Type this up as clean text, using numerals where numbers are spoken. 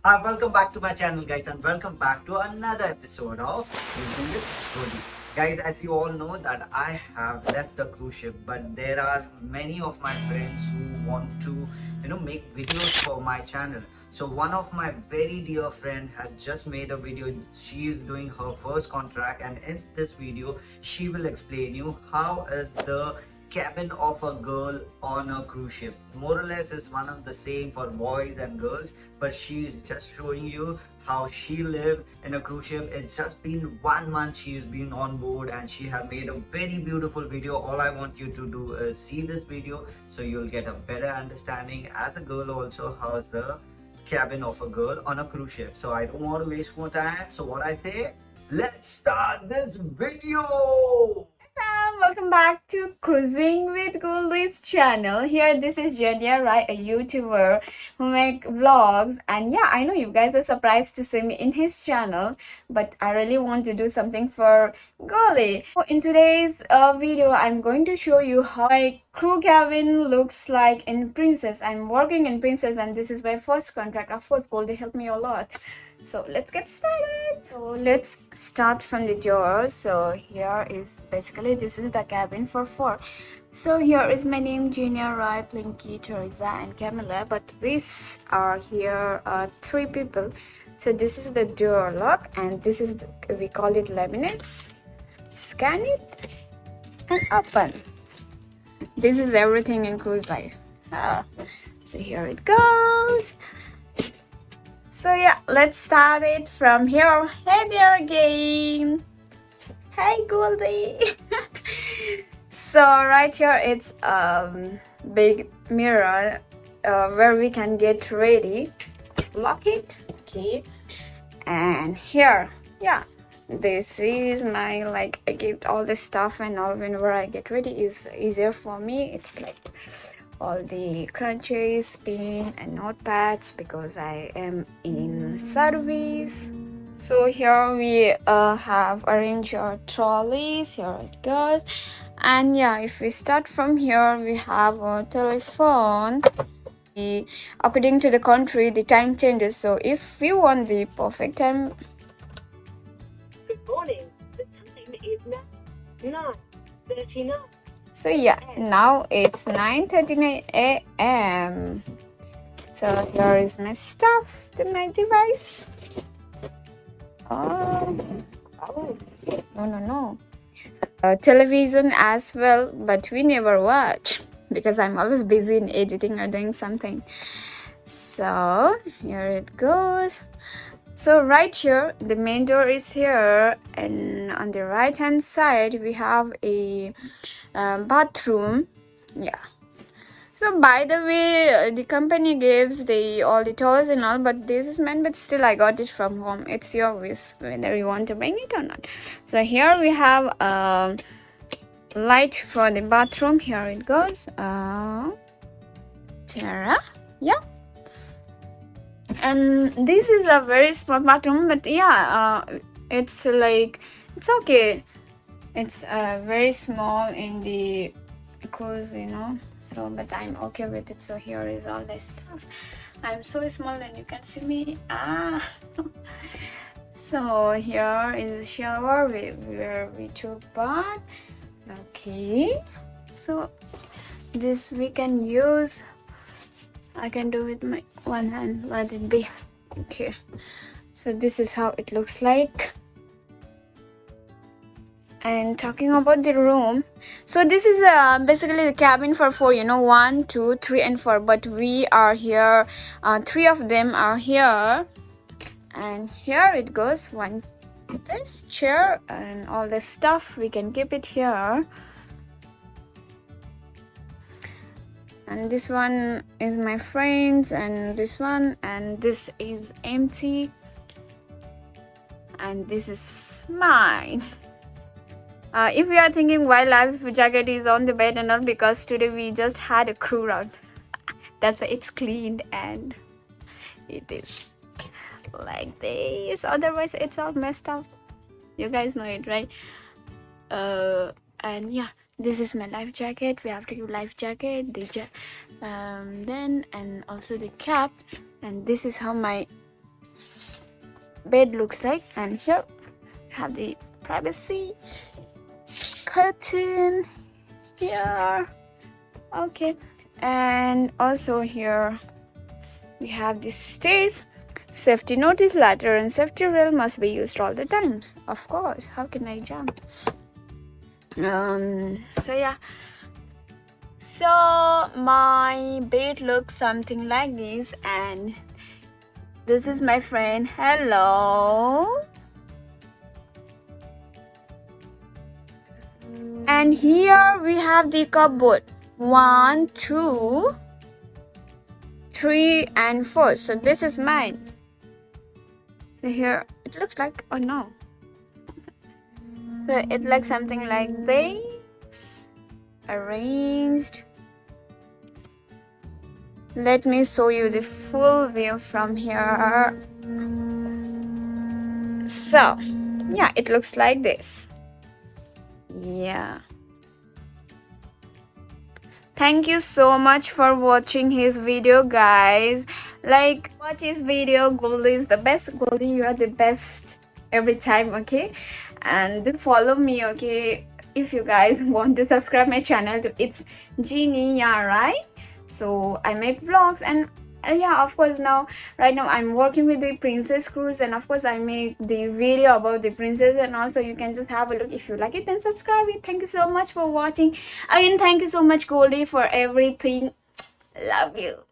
Welcome back to my channel, guys, and welcome back to another episode of Cruising with Goldy. Guys, as you all know that I have left the cruise ship, but there are many of my friends who want to, make videos for my channel. So one of my very dear friend has just made a video. She is doing her first contract, and in this video, she will explain you how is the cabin of a girl on a cruise ship. More or less is one of the same for boys and girls, but she's just showing you how she lived in a cruise ship. It's just been 1 month she's been on board, and she have made a very beautiful video. All I want you to do is see this video so you'll get a better understanding as a girl also how's the cabin of a girl on a cruise ship. So I don't want to waste more time. So what I say, let's start this video. Welcome back to Cruising with Goldy's channel. Here, this is Jenya, right, a YouTuber who make vlogs. And yeah, I know you guys are surprised to see me in his channel, but I really want to do something for Goldy. So in today's video, I'm going to show you how my crew cabin looks like in Princess. I'm working in Princess, and this is my first contract. Of course, Goldy helped me a lot. So let's get started. So let's start from the door. So here is basically this is the cabin for four. So here is my name, Junior, Roy, Plinky, Teresa, and Camilla. But we are here three people. So this is the door lock, and this is we call it laminates. Scan it and open. This is everything in cruise life. So here it goes. So yeah, let's start it from here. Hey there again. Hey Goldy. So right here it's big mirror where we can get ready. Lock it. Okay. And here, yeah, this is my I keep all this stuff, and all whenever I get ready is easier for me. It's like all the crunches, pin and notepads because I am in service. So here we have arranged our trolleys. Here it goes. And yeah, if we start from here, we have a telephone. According to the country, the time changes. So if we want the perfect time. Good morning. The time is now 9:39. So yeah, now it's 9:39 a.m. So here is my stuff, my device. Oh, no. Television as well, but we never watch because I'm always busy in editing or doing something. So here it goes. So right here, the main door is here, and on the right hand side we have a bathroom. Yeah. So by the way, the company gives all the toys and all, but this is mine, but still I got it from home. It's your wish whether you want to bring it or not. So here we have a light for the bathroom. Here it goes. Tara, yeah. And this is a very small bathroom, but yeah, it's okay. It's very small in the cruise, so but I'm okay with it. So here is all this stuff. I'm so small and you can see me. So here is the shower where we took bath. Okay, so this we can use. I can do with my one hand. Let it be. Okay, so this is how it looks like. And talking about the room, so this is basically the cabin for four, 1, 2, 3 and 4, but we are here, three of them are here. And here it goes, one, this chair and all this stuff we can keep it here. And this one is my friend's, and this one, and this is empty, and this is mine. If you are thinking why life jacket is on the bed and all, because today we just had a crew round. That's why it's cleaned and it is like this. Otherwise it's all messed up. You guys know it, right? And yeah, this is my life jacket. We have to give life jacket, the then and also the cap. And this is how my bed looks like. And here have the privacy curtain here. Okay, and also here we have the stairs. Safety notice, ladder and safety rail must be used all the times. Of course, how can I jump? So yeah, so my bed looks something like this, and this is my friend. Hello. And here we have the cupboard. 1, 2, 3 and 4. So this is mine. So here it looks like, oh no. So it looks something like this, arranged. Let me show you the full view from here. So yeah, it looks like this. Yeah. Thank you so much for watching his video, guys. Like, watch his video. Goldy is the best. Goldy, you are the best every time, okay? And do follow me, okay? If you guys want to subscribe my channel, it's Genie, yeah, right? So I make vlogs, and yeah, of course, right now I'm working with the princess cruise, and of course I make the video about the princess, and also you can just have a look. If you like it, then subscribe it. Thank you so much for watching. Again, thank you so much, Goldy, for everything. Love you.